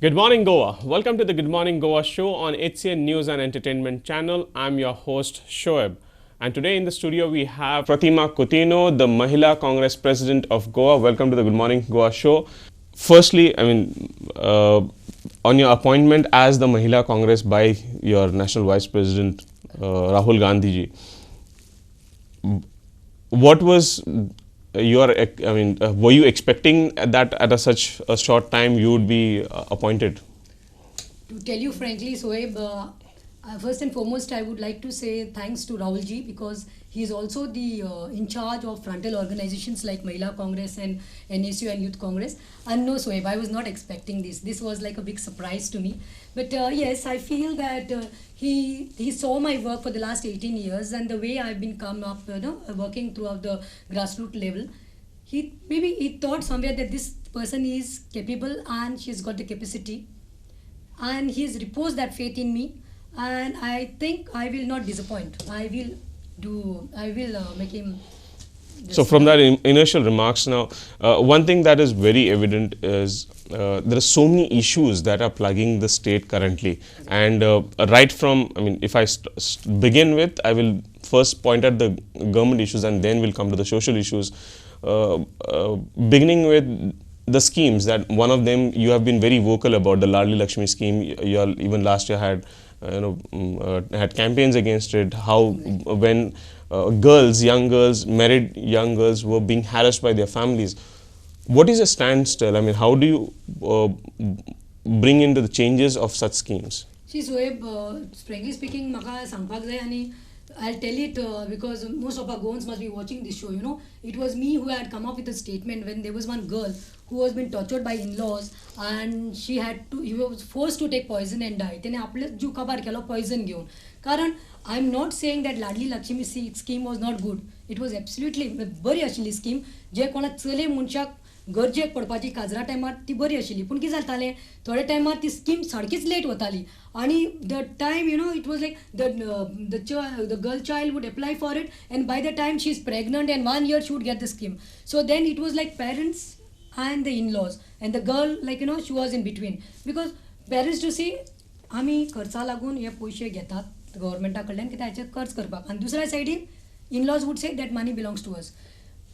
Good morning, Goa. Welcome to the Good Morning Goa show on HCN News and Entertainment channel. I'm your host, Shoaib. And today in the studio we have Pratima Coutinho, the Mahila Congress President of Goa. Welcome to the Good Morning Goa show. Firstly, on your appointment as the Mahila Congress by your National Vice President, Rahul Gandhi ji, what was were you expecting that at such a short time you would be appointed? To tell you frankly, Soeb, first and foremost, I would like to say thanks to Rahul ji because he is also the in charge of frontal organizations like Mahila Congress and NSU and Youth Congress. And no, Soeb, I was not expecting this. This was like a big surprise to me. But yes, I feel that he saw my work for the last 18 years and the way I've been come up, working throughout the grassroots level. He thought somewhere that this person is capable and she's got the capacity, and he's reposed that faith in me, and I think I will not disappoint. I will make him. So from that initial remarks now, one thing that is very evident is there are so many issues that are plaguing the state currently, and right from, if I begin with, I will first point at the government issues and then we'll come to the social issues. Beginning with the schemes, that one of them you have been very vocal about, the Ladli Lakshmi scheme. You all even last year had had campaigns against it. How when young girls, married young girls were being harassed by their families. What is a standstill? How do you bring into the changes of such schemes? See, Soeb, frankly speaking, maka sangpak jay ani I'll tell it because most of our Goans must be watching this show. It was me who had come up with a statement when there was one girl who was been tortured by in-laws and she was forced to take poison and die. Tene आपले जीव काबार केलो poison घेऊन. कारण I'm not saying that Ladli Lakshmi scheme was not good. It was absolutely बरी आशिल्ली scheme. जे कोणा चले मनशाक गरजेक पडपाची काजरा टायमार ती बरी आशिल्ली, पूण कितें जातालें थोड्या टायमार ती स्कीम सारकीच लेट वताली आणि the time it was like the girl child would apply for it and by the time she is pregnant and 1 year she would get the scheme. So then it was like parents and the in-laws and the girl she was in between because parents to see आमी खर्चा लागून हे पयशे घेतात गव्हर्मेंटा कडल्यान कित्याक हाचेर खर्च करपाक, आनी दुसऱ्या सायडीन in-laws would say that money belongs to us.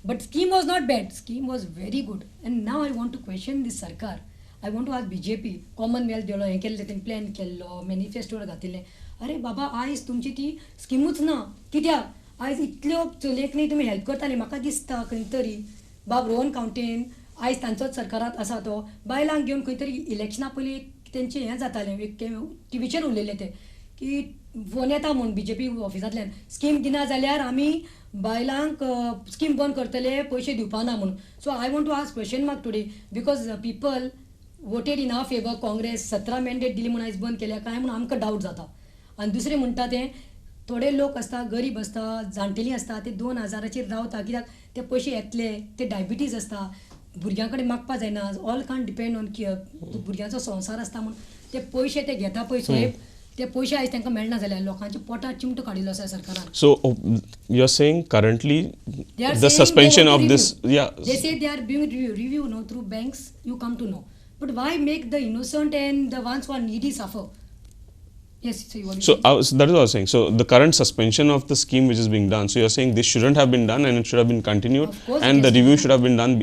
But scheme was not bad. Scheme was very good. And now I want to question this Sarkar. I want to ask BJP. Commonwealth दिलो, हे केल्ले तें plan केल्लो, मॅनिफेस्टोर घातिल्लें. अरे बाबा, आयज तुमची ती स्किमूच ना. कित्याक आयज इतल्यो चलयेक न्ही तुमी हेल्प करताले म्हाका दिसता खंय तरी. बाब रोहन कावंटेन आयज तांचोच सरकारांत आसा तो. बायलांक घेवन खंय तरी इलेक्शना पयलीं तेंचें हें जातालें, टीव्हीचेर उलयलें तें की फोन येता म्हूण BJP ऑफिसांतल्यान स्कीम दिना जाल्यार आमी बायलांक स्कीम बंद करतले, पयशे दिवपाना म्हणून. So I want to ask question mark today because people voted in our favour. Congress 17 mandate दिली म्हणून आयज बंद केल्या काय म्हणून आमकां डावट जाता. आनी दुसरें म्हणटा तें थोडे लोक आसता, गरीब आसता, जाणटेलीं आसता, ते 2000 रावता कित्याक ते पयशे येतले, ते डायबिटीज आसता, भुरग्यां कडेन मागपा जायना, ऑल कांट डिपेंड ऑन भुरग्यांचो संवसार आसता म्हणून ते पयशे ते घेता पळय सोयब, ते पयशे आयज तांकां मेळना जाल्यार लोकांच्या पोटार चिमटो काडिल्लो आसा सरकारान. So you're saying currently the suspension of this, they say they are being review through banks, you come to know, but why make the innocent and the ones who are needy suffer? Yes, so you want so that is what I was saying. So the current suspension of the scheme which is being done, so you're saying this shouldn't have been done and it should have been continued, and the review should have been done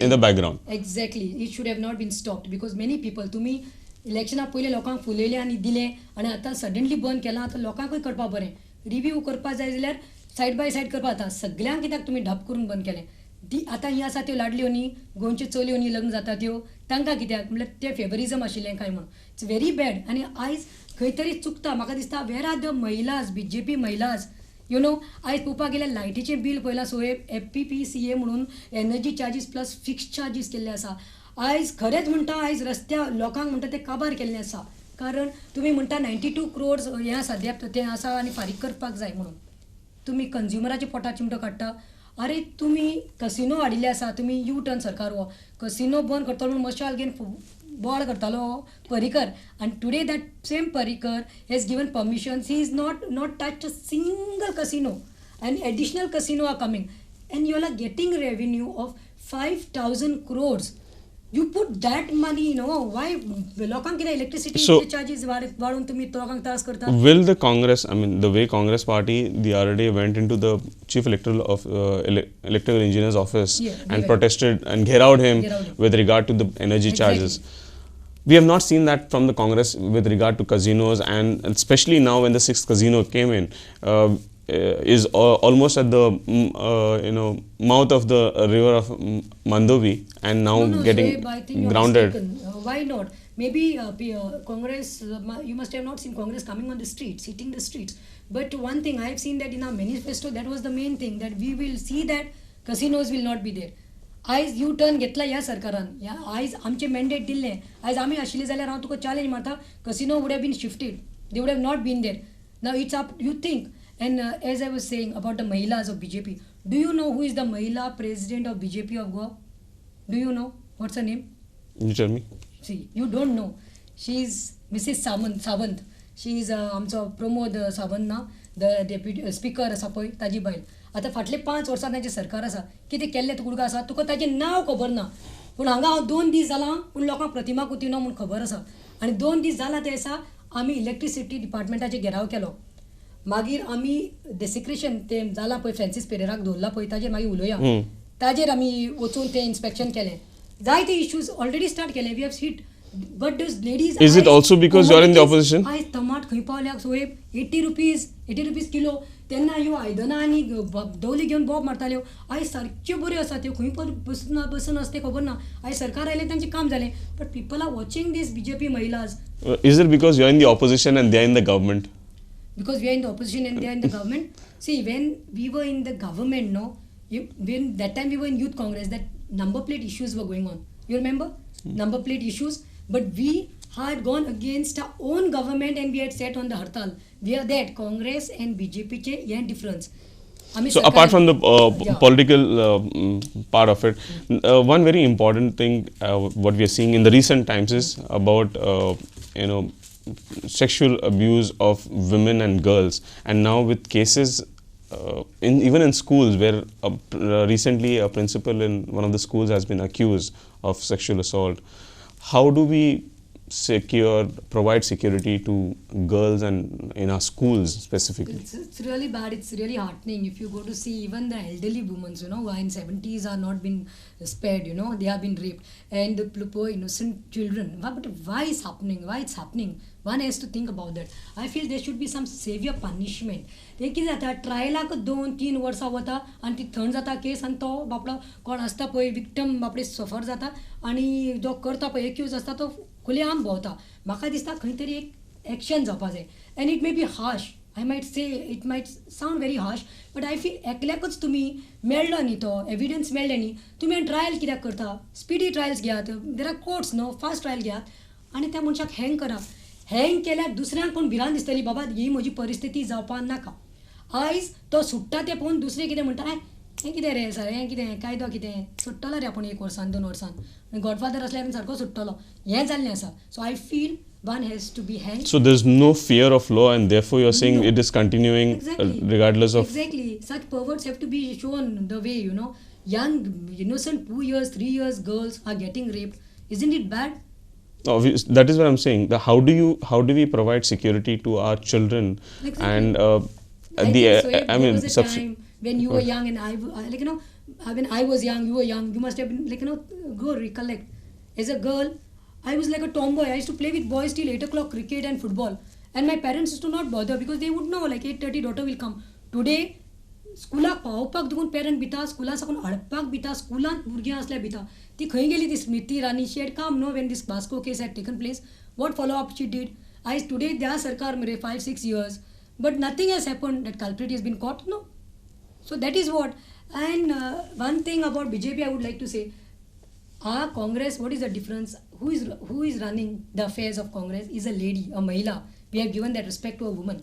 in the background. Exactly, it should have not been stopped because many people to me इलेक्शना पयलीं लोकांक फुलयलें आनी दिलें आनी आतां suddenly बंद केलां. आतां लोकांकूय करपाक बरें रिव्यू करपा जाय जाल्यार सायड बाय सायड करपा जाता. सगळ्यांक कित्याक तुमी ढप करून बंद केलें. ती आतां ही आसा त्यो लाडल्यो न्ही, गोंयच्यो चलयो न्ही लग्न जाता त्यो, तांकां कित्याक म्हणल्यार तें फेवरिजम आशिल्लें काय म्हणून. It's very bad. आनी आयज खंय तरी चुकता. म्हाका दिसता वेर आर द महिलाज, BJP महिलाज, आयज पळोवपाक गेल्यार लायटीचें बील पळयलां सोयब, FPPCA म्हणून energy charges plus fixed charges केल्ले आसा. आयज खरेंच म्हणटा आयज रस्त्या लोकांक म्हणटा ते काबार केल्लें आसा. कारण तुमी म्हणटा 92 crores हें आसा डेप्ट तें आसा आनी फारीक करपाक जाय म्हणून तुमी कंज्युमराच्या पोटार चिमटो काडटा. अरे तुमी कसिनो हाडिल्ले आसा, तुमी यू टर्न सरकार हो कसिनो बंद करतलो म्हणून मशाल घेवन बोवाळ करतालो Parrikar, and today that same Parrikar has given permissions. He is not touched a single casino, and additional casino are coming, and you all are getting revenue of 5,000 crores. You put that money, why लोकांक कितें electricity So- charges वाडोवन तुमी लोकांक त्रास करता? Will the Congress, I mean, the way Congress party the other day went into the chief electrical engineer's office Yeah, and they protested and gherowed him Gherowed him. with regard to the energy Exactly. charges. We have not seen that from the Congress with regard to casinos, and especially now when the sixth casino came in, is almost at the mouth of the river of Mandovi, and now No, getting Shoaib, I think you're grounded. mistaken. Why not? Maybe Congress, you must have not seen Congress coming on the streets, hitting the streets. But one thing, I have seen that in our manifesto, that was the main thing, that we will see that casinos will not be there. आयज U turn घेतला ह्या सरकारान, आयज आमचे mandate दिल्ले, आयज आमी आशिल्ले जाल्यार हांव तुका चॅलेंज मारता, casino would have been shifted, they would have not been there. Now it's up you think. And as I was saying about the Mahilas of BJP, do you know who is the Mahila president of BJP of Goa? Do you know? What's her name? You tell me. See, you don't know. She is Mrs. Sawant. She is आमचो प्रमोद सावंत ना, the deputy speaker आसा पळय ताजी बायल. आतां फाटले 5 वर्सां ताचें सरकार आसा, कितें केल्लें तुका आसा, तुका ताचें नांव खबर ना. पूण हांगा हांव 2 दीस जालां, पूण लोकांक प्रतिमा कुतिनो म्हूण खबर आसा. आनी 2 दीस जाला ते आसा आमी इलेक्ट्रिसिटी डिपार्टमेंटाचे घेराव केलो. मागीर आमी डेसिक्रेशन तें जालां पळय फ्रांसीस पेरेराक दवरला पळय, ताजेर मागीर उलोवया. ताजेर आमी वचून तें इन्स्पेक्शन केलें. जायते इश्यूज ऑलरेडी स्टार्ट केले. We have seat. But this ladies. Is it also because you are in the opposition? आयज टमाट खंय पावल्याक सोयब 80 रुपीज किलो. तेन्ना ह्यो आयदनां आनी दवली घेवन बॉब मारताल्यो. आयज सारक्यो बऱ्यो आसा त्यो, खंय बसून आसा तें खबर ना. आयज सरकार आयलें तांचें काम जालें. But people are watching these BJP महिलाज. Is it because you are in the opposition and they are in the government? Because we are in the opposition and they are in the government. See, when we were in the government, when that time we were in Youth Congress, that number plate issues were going on. You remember? Number plate issues. But we had gone against our own government and we had sat on the hartal. We are that Congress and BJP che yeah difference. So apart from the political part of it, one very important thing what we are seeing in the recent times is about sexual abuse of women and girls, and now with cases even in schools where recently a principal in one of the schools has been accused of sexual assault. How do we provide security to girls and in our schools specifically? It's really bad. It's really heartening. If you go to see even the elderly women, who are in 70s are not been spared, they have been raped. And the poor innocent children. But why is happening? Why it's happening? One has to think about that. I feel there should be some severe punishment. एक कितें जाता, ट्रायलाक 2-3 वर्सां वता आनी ती थंड जाता case, आनी तो बापडो कोण आसता पळय विक्टम बापडे सफर जाता, आनी जो करता पळय एक्यूज आसता तो खुले आम भोंवता. म्हाका दिसता खंय तरी एक एक्शन जावपा जाय. And it may be harsh. I might say, it might sound very harsh, but I feel एकल्याकच तुमी मेळ्ळो न्ही तो एविडन्स मेळ्ळे न्ही, तुमी ट्रायल कित्याक करता? स्पिडी ट्रायल्स घेयात. There are courts fast trial घेयात आनी त्या मनशाक हँग करा. हँग केल्यार दुसऱ्यांक पण भिरांत दिसतली, बाबा ही म्हजी परिस्थिती जावपा नाका. आयज तो सुट्टा तें पळोवन दुसरे कितें म्हणटा, हें कितें रे सर, हें कितें कायदो कितें, सुट्टलो रे आपूण 1 वर्सान 2 वर्सान, गॉडफादर असल्यार सारको सुट्टलो, हें जाल्लें आसा. So I feel one has to be hanged. So there's no fear of law, and therefore you're saying it is continuing regardless of. Exactly. Such perverts have to be shown the way, young innocent 2 years 3 years girls are getting raped. Isn't it bad? That is what I'm saying. How do we provide security to our children? Exactly. And there was a time when you were young and when I was young, you were young, you must have been go recollect. As a girl, I was like a tomboy. I used to play with boys till 8 o'clock, cricket and football. And my parents used to not bother because they would know like 8:30 daughter will come. Today, स्कुलाक पावपाक देखून parent भिता, स्कुला साकून हाडपाक भिता, स्कुलांत भुरगीं असल्या भिता. ती खंय गेली ती Smriti Rani? She had come no when this Basco case had taken place. What follow up she did? आयज टुडे त्या सरकार मरे 5-6 years, but nothing has happened. That culprit has been caught, no? So that is what. And one thing about BJP I would like to say, our Congress, what is the difference? Who is running the affairs of Congress is a lady, a Mahila. We have given that respect to a woman.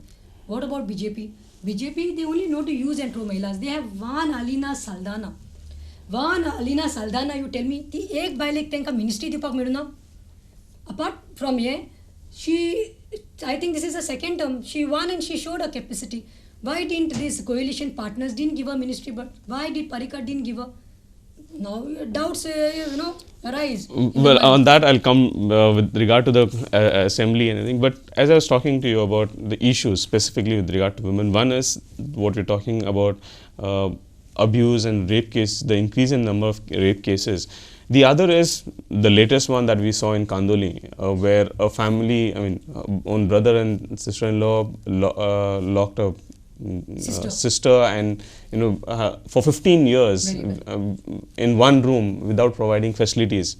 What about BJP? BJP, they only know to use and throw Mahilas. They have one Alina Saldana. You tell me, ती एक बायलेक तांकां ministry दिवपाक मेळुना? Apart from here, I think this is the second term. She won and she showed her capacity. Why didn't these coalition partners didn't give her ministry? But why did Parikar didn't give her? Now doubts, arise. Well, on that I'll come with regard to the assembly and everything. But as I was talking to you about the issues specifically with regard to women, one is what we're talking about, abuse and rape case, the increase in number of rape cases. The other is the latest one that we saw in Kandoli, where a family, own brother and sister-in-law locked a sister and for 15 years in one room without providing facilities.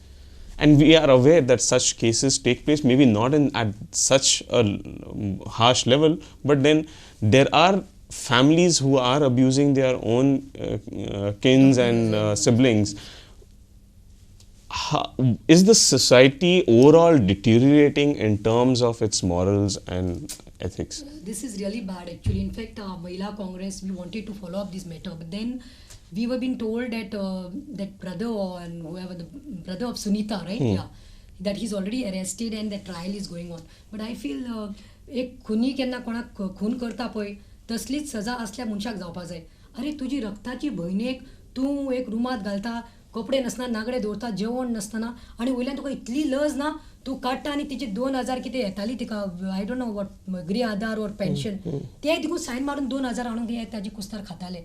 And we are aware that such cases take place, maybe not at such a harsh level, but then there are families who are abusing their own kins and siblings. Is the society overall deteriorating in terms of its morals and ethics? This is really bad actually. In fact, Mahila Congress, we wanted to follow up this matter, but then we were being told that that brother and whoever, the brother of Sunita, right? Yeah, that he's already arrested and the trial is going on. But I feel एक खुनी केन्ना कोणाक खून करता पळय तसलीच सजा असल्या मनशाक जावपाक जाय. अरे तुजी रक्ताची भयणीक तूं एक रुमांत घालता, कपडे नसना, नागडे दवरता, जेवण नसतना आनी वयल्यान तुका इतली लज ना, तूं काडटा आनी तिचे 2000 कितें येताली तिका, आय डोंट नो वॉट, गृह आधार और पेन्शन, ते तिकून सायन मारून 2000 हाडून दिये, ताजी कुस्तार खाताले.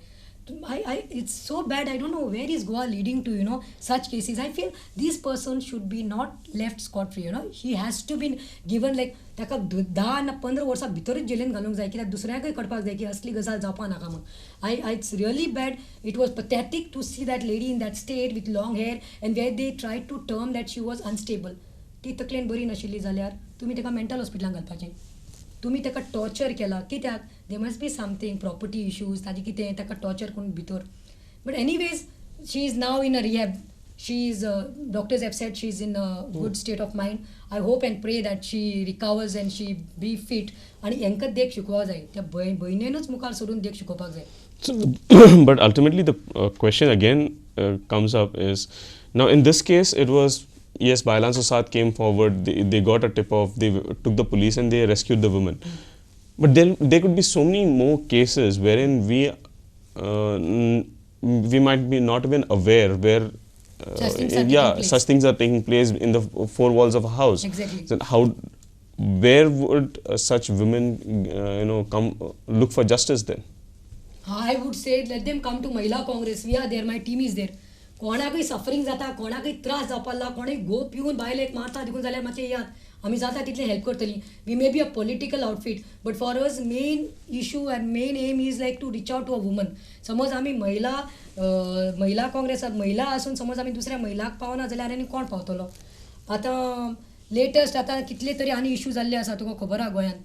It's so bad. I don't know where is Goa leading to, such cases. I feel this person should be not left scot-free, He has to be given like ताका 10 ना 15 वर्सां भितरूच जेलेन घालूंक जाय, कित्याक दुसऱ्याकय कळपाक जाय की असली गजाल जावपा नाका म्हणून. It's really bad. It was pathetic to see that lady in that state with long hair and where they tried to term that she was unstable. ती तकलेन बरी नाशिल्ली जाल्यार तुमी ताका मेंटल हॉस्पिटलान घालपाचें. तुम्ही ताका टॉर्चर केला, कित्याक they must be something, property issues, ताजी कितें ताका टॉर्चर करून भितर. But anyways she is now in a rehab. She is, doctors have said she is in a good state of mind. I hope and pray that she recovers and she be fit. आनी हेंकां देख शिकोवपाक जाय, त्या भयणीनूच मुखार सोडून देख शिकोवपाक जाय. So, but ultimately the question again comes up is, now in this case it was, yes, Bailan Sosad came forward, they got a tip off, they took the police and they rescued the woman. But there could be so many more cases wherein we might be not even aware where such things are taking place in the four walls of a house. Exactly. So where would such women come look for justice then? I would say let them come to Mahila Congress. We are there, my team is there. कोणाकय suffering जाता, कोणाकय त्रास जावपाक, कोणय घो पिवन बायल एक मारता देखून जाल्यार मातशें याद, आमी जाता तितलें हेल्प करतलीं. We may be a political outfit, but for us main issue and main aim is like to reach out to a woman. समज आमी महिला काँग्रेसात महिला आसून समज आमी दुसऱ्या महिलाक पावना जाल्यार आनी कोण पावतलो. आतां लेटस्ट आतां कितले तरी आनी इशू जाल्ले आसा, तुका खबर आहा गोंयान.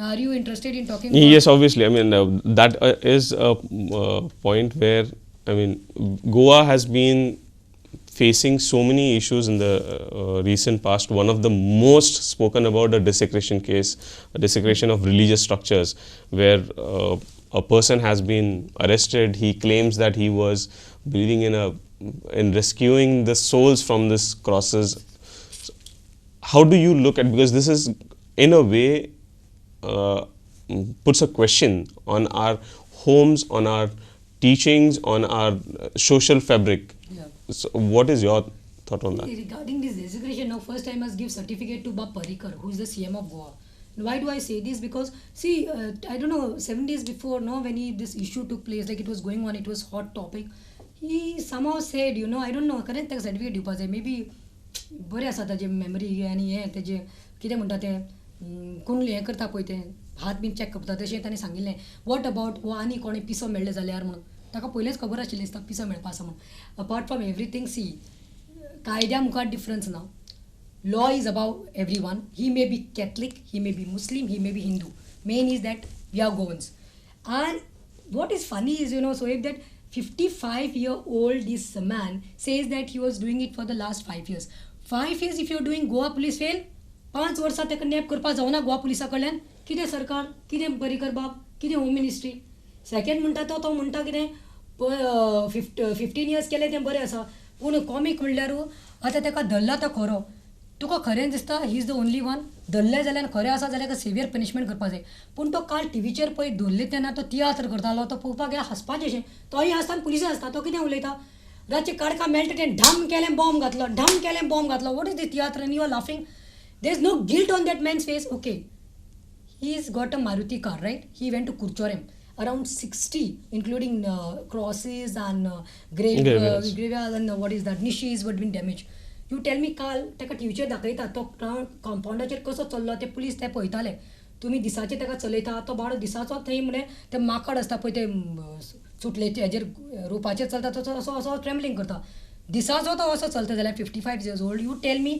Are you interested in talking about? Yes, obviously. I mean, that is a point where, Goa has been facing so many issues in the recent past. One of the most spoken about, the desecration case, desecration of religious structures, where a person has been arrested. He claims that he was believing in rescuing the souls from these crosses. How do you look at, because this is in a way puts a question on our homes, on our teachings, on our social fabric. Yeah. So what is your thought on that? Regarding this desecration, now first I must give certificate to Bab Parikar, who is the CM of Goa. Why do I say this? Because see, I don't know, 7 days before, when this issue took place, like it was going on, it was hot topic. He somehow said, I don't know, current ताका certificate दिवपाक जाय, maybe बरें आसा ताजे memory आनी हें तेजे कितें म्हणटा तें कोण हें करता पळय तें हात बीन चॅक करता तशें ताणें सांगिल्लें. वॉट अबाउट वो आनी कोणें पिसो मेळ्ळें जाल्यार म्हणून. ताका पयलेंच खबर आशिल्लें दिसता पिसो मेळपा आसा म्हणून. अपार्ट फ्रॉम एवरीथींग, सी, कायद्या मुखार डिफरन्स ना. Law is about everyone. He may be Catholic, he may be Muslim, he may be Hindu. Main is that we are Goans. And what is funny is, Shoaib, that 55-year-old this man says that he was doing it for the last 5 years. 5 years if you're doing Goa police fail, 5 वर्सां ताका nap करपा जावना गोवा पुलिसा कडल्यान. कितें सरकार, कितें परिकर बाब, कितें होम मिनिस्ट्री. सेकेंड म्हणटा तो म्हणटा कितें 15 years केले तें बरें आसा, पूण कॉमीक म्हणल्यार आतां ताका धरला तो खरो. तुका खरें दिसता he is the only one. धरलें जाल्यार खरें आसा जाल्यार सेवियर पनिशमेंट करपा जाय. पूण तो काल टीव्हीचेर पळय धरले तेन्ना तो तियात्र करतालो, तो पळोवपाक गेल्यार हांसपाचें अशें. तोय आसता आनी पुलिसूय आसता. तो कितें उलयता, रातचे काडका मेळटा तें ढम केलें बॉम्ब घातलो what is the theatre and you are laughing there is no guilt on that man's face okay he's got a Maruti car, right? He went to Kurchorem, around 60, including crosses and graveyards and what is that, nishis would been damaged. You tell me, काल ताका टीव्हीचेर दाखयता तो कंपाउंडाचेर कसो चल्लो ते police ते पळयताले तुमी दिसाचे ताका चलयता तो बाबडो दिसाचो थंय म्हणजे ते माकड आसता पळय ते सुटलेचे हेजेर रुपाचेर चलता तो असो असो ट्रेमलिंग करता दिसाचो तो असो चलता जाल्यार 55 years old. You tell me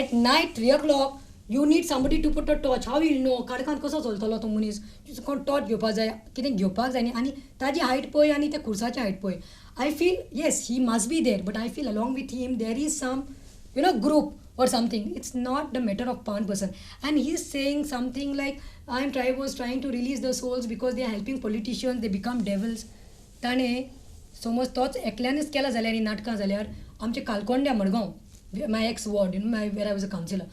at night 3 o'clock you need somebody to put a torch. How will you know? काडकान कसो चलतलो तो मनीस कोण टॉर्च घेवपाक जाय कितें घेवपाक जाय न्ही आनी ताजी हायट पळय आनी त्या खुर्साची हायट पळय I feel yes he must be there but I feel along with him there is some group or something. It's not the matter of one person. And he's saying something like was trying to release the souls because they are helping politicians, they become devils. ताणे समज तोच एकल्यानच केला जाल्यार ही नाटकां जाल्यार आमचे कालकोंड्या Madgaon my ex ward where I was a councillor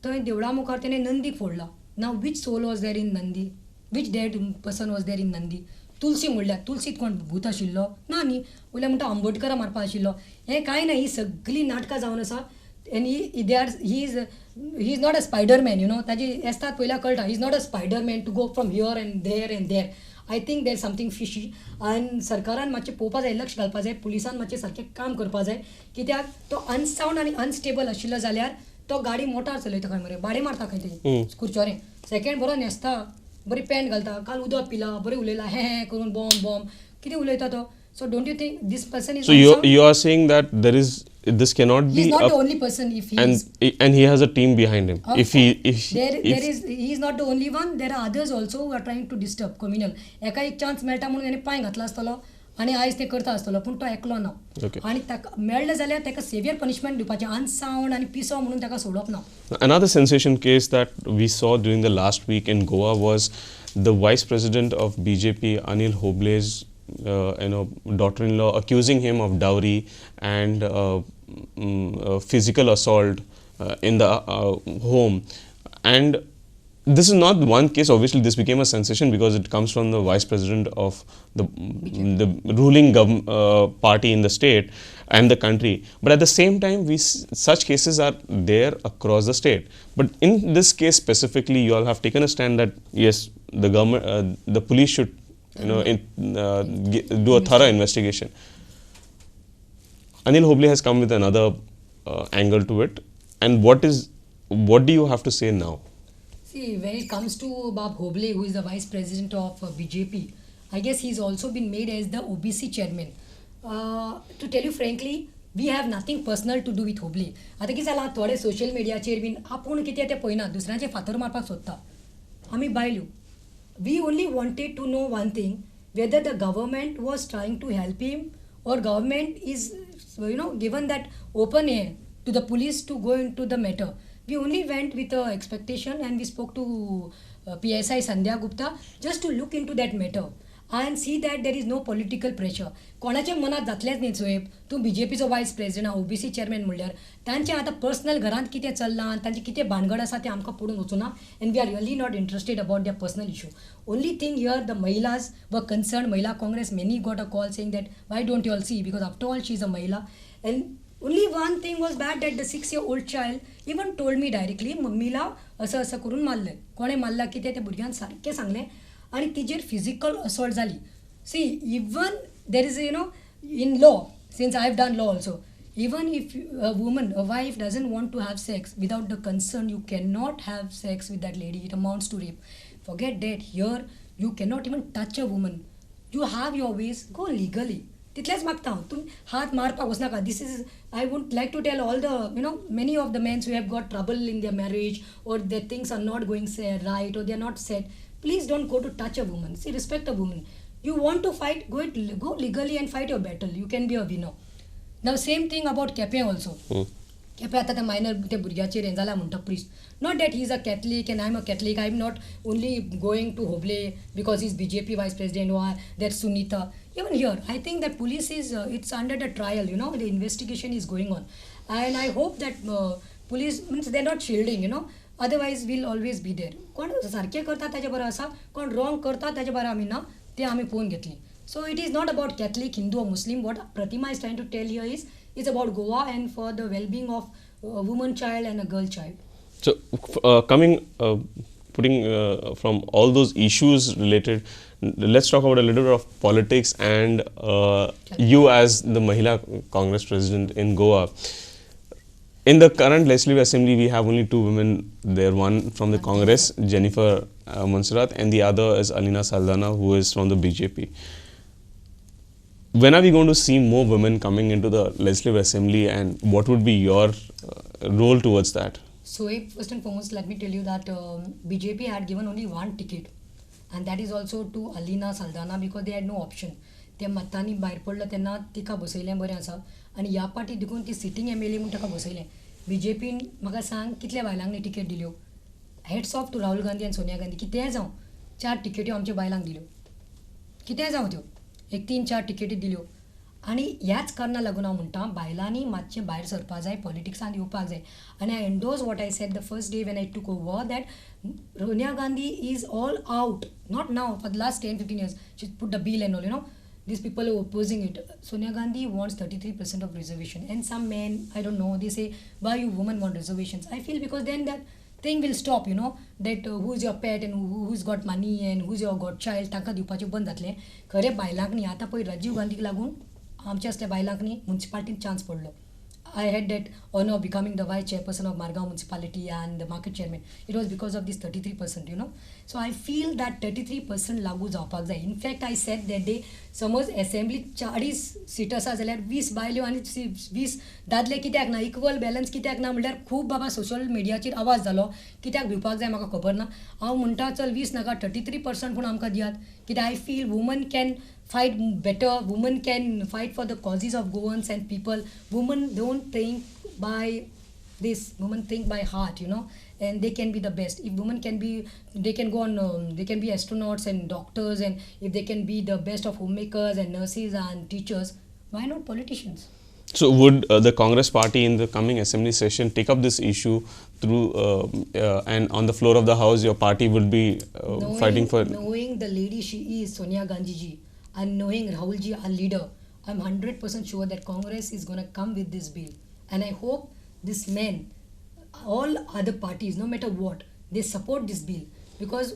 थंय देवळा मुखार तेणें नंदीक फोडला now which soul was there in Nandi which dead person was there in Nandi Tulsi म्हणल्यार तुलसीत कोण भूत आशिल्लो ना न्ही वयल्या म्हणटा आंबोटकरा मारपा आशिल्लो हें कांय ना ही सगळीं नाटकां जावन आसा any they are he is not a Spiderman ताजी येस्तात पयल्या कळटा he is not a Spiderman to go from here and there I think there something fishy आनी सरकारान मातशें पळोवपा जाय लक्ष घालपा जाय पुलिसान मातशें सारकें काम करपा जाय कित्याक तो अनसावंड आनी अनस्टेबल आशिल्लो जाल्यार तो गाडी मोटार चलयता खंय मरे भाडे मारता खंय ते खुर्चोरें सेकेंड बरो न्हेसता बरी पॅन्ट घालता काल उदक पिला बरें उलयला हे करून बॉम्ब कितें उलयता तो so don't you think this person is so you are saying that this cannot be he's not the only person if he and he has a team behind him if he is not the only one there are others also who are trying to disturb communal एका एक chance मेळटा म्हणून ताणें पांय घातला आसतलो आनी आयज ते करता आसतलो पूण तो एकलो ना आनी ताका मेळ्ळें जाल्यार ताका सेवियर पनिशमेंट दिवपाचें अनसावंड आनी पिसो म्हणून ताका सोडप ना. Another sensation case that we saw during the last week in Goa was the vice president of BJP Anil Hoble's daughter-in-law accusing him of dowry and physical assault in the home. And this is not one case. Obviously this became a sensation because it comes from the vice president of the ruling party in the state and the country, but at the same time such cases are there across the state. But in this case specifically you all have taken a stand that yes, the government the police should do a thorough investigation. Anil Hoble has come with another angle to it, and what do you have to say now? See, when it comes to Bob Hoble, who is the vice president of BJP, I guess he's also been made as the OBC chairman. To tell you frankly, we have nothing personal to do with Hoble. आता कितें जालां थोडे social मिडियाचेर been आपूण कितें तें पळयना दुसऱ्याचे फातर मारपाक सोदता आमी बायल्यो. We only wanted to know one thing, whether the government was trying to help him or government is given that open air to the police to go into the matter. We only went with the expectation and we spoke to PSI Sandhya Gupta just to look into that matter and see that there is no political pressure. कोणाच्या मनात जातलेंच न्ही सोएब तूं BJPचो voice president OBC chairman म्हणल्यार तांचें आतां personal घरांत कितें चल्लां तांचें कितें भानगड आसा तें आमकां पडून वचूना and we are really not interested about their personal issue. Only thing here the महिलाज वर कन्सर्न महिला Congress many got a call saying that why don't you all see because after all she is a महिला and only one thing was bad that the 6-year-old child even told me directly मम्मीला असं असं करून मारलें कोणें मारला कितें तें भुरग्यान सारकें सांगलें आनी तिजेर फिजिकल असॉल्ट जाली. See even there is in law, since I have done law also, even if a wife doesn't want to have sex without the consent, you cannot have sex with that lady. It amounts to rape. Forget that. Here you cannot even touch a woman. You have your ways. Go legally. तितलेंच मागता हांव तुमी हात मारपाक वचनाका. This is I would like to tell all the many of the mens who have got trouble in their marriage or there things are not going right or they are not set. Please don't go to touch a woman. See, respect a woman. You want to fight, go legally and fight your battle. You can be a winner. Now same thing about Kepe also. Kepe आता त्या minor त्या भुरग्याचेर हें जालां म्हणटा priest. Not that he is a Catholic and I am a Catholic. I am not only going to Hoble because he is BJP vice president or that Sunita. Even here, I think that police is it's under the trial. The investigation is going on, and I hope that police means they are not shielding. Otherwise we'll always be there. कोण सारकें करता ताचे बरें आसा कोण wrong करता ताचे बरें आमी ना तें आमी पळोवन घेतली. So it is not about Catholic, Hindu or Muslim. What Pratima is trying to tell here is it's about Goa and for the well-being of a woman child and a girl child. So, putting from all those issues related, let's talk about a little bit of politics and you as the Mahila Congress president in Goa. In the current Legislative Assembly, we have only two women there. One from the Congress, Jennifer Monserrat, and the other is Alina Saldana, who is from the BJP. When are we going to see more women coming into the Legislative Assembly, and what would be your role towards that? So, first and foremost, let me tell you that BJP had given only one ticket, and that is also to Alina Saldana because they had no option. ते मतांनी भायर पडलं तेन्ना तिका बसयलें बरें आसा आनी ह्या पाटी देखून ती सिटींग MLA म्हणून ताका बसयलें. BJPन म्हाका सांग कितल्या बायलांक टिकेट दिल्यो. Hats off to Rahul Gandhi आनी सोनिया गांधी. कितेंय जावं 4 टिकेट्यो आमच्या बायलांक दिल्यो. कितेंय जावं त्यो एक 3-4 टिकेटी दिल्यो आनी ह्याच कारणाक लागून हांव म्हणटा बायलांनी मातशें भायर सरपाक जाय, पॉलिटिक्सान येवपाक जाय. आनी I endorse what I said the first day when I took over that Sonia Gandhi is all out, not now, for the last 10-15 years. She put the bill and all, you know. These people are opposing it. Sonia Gandhi wants 33% of reservation, and some men, I don't know, they say, why you women want reservations? I feel because then that thing will stop, you know, that who's your pet and who's got money and who's your godchild, तांकां दिवपाचें बंद जातलें. खरें बायलांक न्ही, आतां पळय राजीव गांधीक लागून आमच्या असल्या बायलांक न्ही म्युन्सिपालिटीन चान्स पडलो. I had that honor of becoming the vice chairperson of Margao municipality and the market chairman. It was because of this 33%, you know. So I feel that 33% लागू जावपाक जाय. In fact, I said that day, समज assembly 40 seat आसा जाल्यार 20 बायल्यो आनी 20 दादले कित्याक ना, इक्वल बॅलन्स कित्याक ना म्हणल्यार खूब बाबा सोशल मिडियाचेर आवाज जालो. कित्याक भिवपाक जाय म्हाका खबर ना. हांव म्हणटा चल 20 नाका 33% पूण आमकां दियात. कित्याक I feel woman can fight better, women can fight for the causes of Goans and people. Women don't think by this, women think by heart, you know, and they can be the best. If women can be, they can go on, they can be astronauts and doctors, and if they can be the best of homemakers and nurses and teachers, why not politicians? So would the Congress party in the coming assembly session take up this issue through and on the floor of the house your party would be fighting for? Knowing the lady she is, Sonia Gandhi ji, and knowing Rahul ji, our leader, I'm 100% sure that Congress is going to come with this bill. And I hope this men, all other parties, no matter what, they support this bill because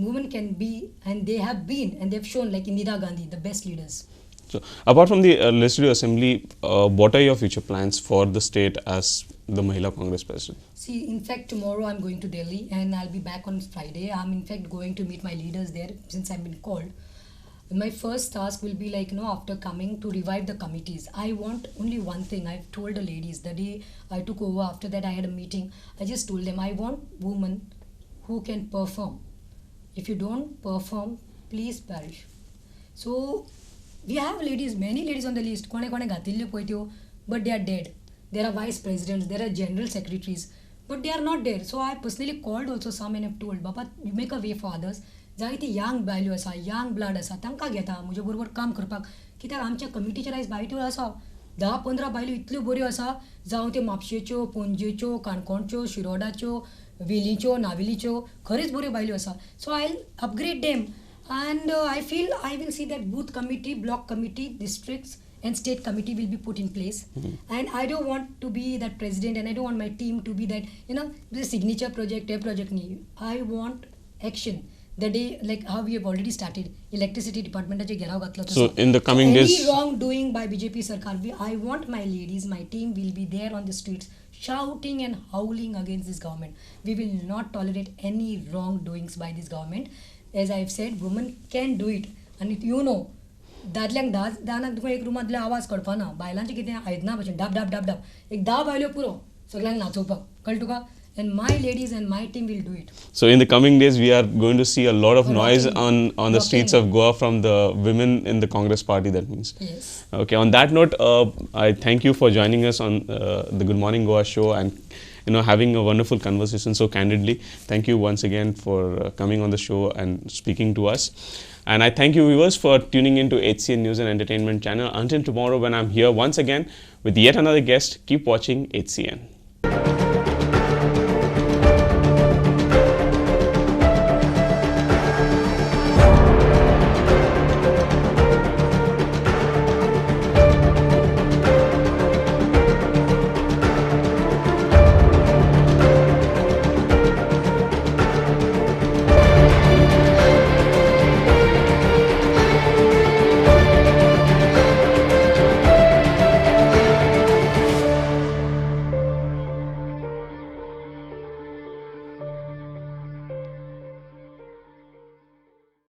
women can be, and they have been, and they've shown like Indira Gandhi, the best leaders. So, apart from the Legislative Assembly, what are your future plans for the state as the Mahila Congress President? See, in fact, tomorrow I'm going to Delhi and I'll be back on Friday. I'm in fact going to meet my leaders there since I've been called. My first task will be like, you know, after coming to revive the committees. I want only one thing. I've told the ladies the day I took over, after that I had a meeting. I just told them I want women who can perform. If you don't perform, please perish. So we have ladies, many ladies on the list. Kone gatillo poityo, but they are dead. There are vice presidents, there are general secretaries, but they are not there. So I personally called also some and have told, Baba, you make a way for others. जायती young बायल्यो आसा, young blood आसा, तांकां घेता म्हजे बरोबर काम करपाक. कित्याक आमच्या कमिटीच्या आयज बायट्यो आसा 10-15 बायल्यो इतल्यो बऱ्यो आसा, जावं त्यो म्हापशेच्यो, पणजेच्यो, काणकोणच्यो, शिरोडाच्यो, वेलीच्यो, नावेलीच्यो, खरेंच बऱ्यो बायल्यो आसा. So I will upgrade them and I feel I will see that booth committee, block committee, districts and state committee will be put in place. And I don't want to be that president and I don't want my team to be that, you know, the signature project, a project. I want action. The day, like how we have already started, electricity department. So in the coming days, any wrongdoing by BJP Sarkar, I want my ladies, my team will be there on the streets shouting and howling against this government. We will not tolerate any wrongdoings by this government. As I've said, women can do it. And if you know, दादल्यांक दानाक तुका एक रुमांतले आवाज काडपा ना, बायलांचें कितें आयदना भशेन डाब डाब डाब डाब एक 10 बायल्यो पुरो सगळ्यांक नाचोवपाक, कळ्ळें तुका? And my ladies and my team will do it. So in the coming days, we are going to see a lot of noise on the streets of Goa from the women in the Congress party, that means. Yes. Okay, on that note, I thank you for joining us on the Good Morning Goa show and, you know, having a wonderful conversation so candidly. Thank you once again for coming on the show and speaking to us. And I thank you viewers for tuning into HCN News and Entertainment channel. Until tomorrow when I'm here once again with yet another guest, keep watching HCN.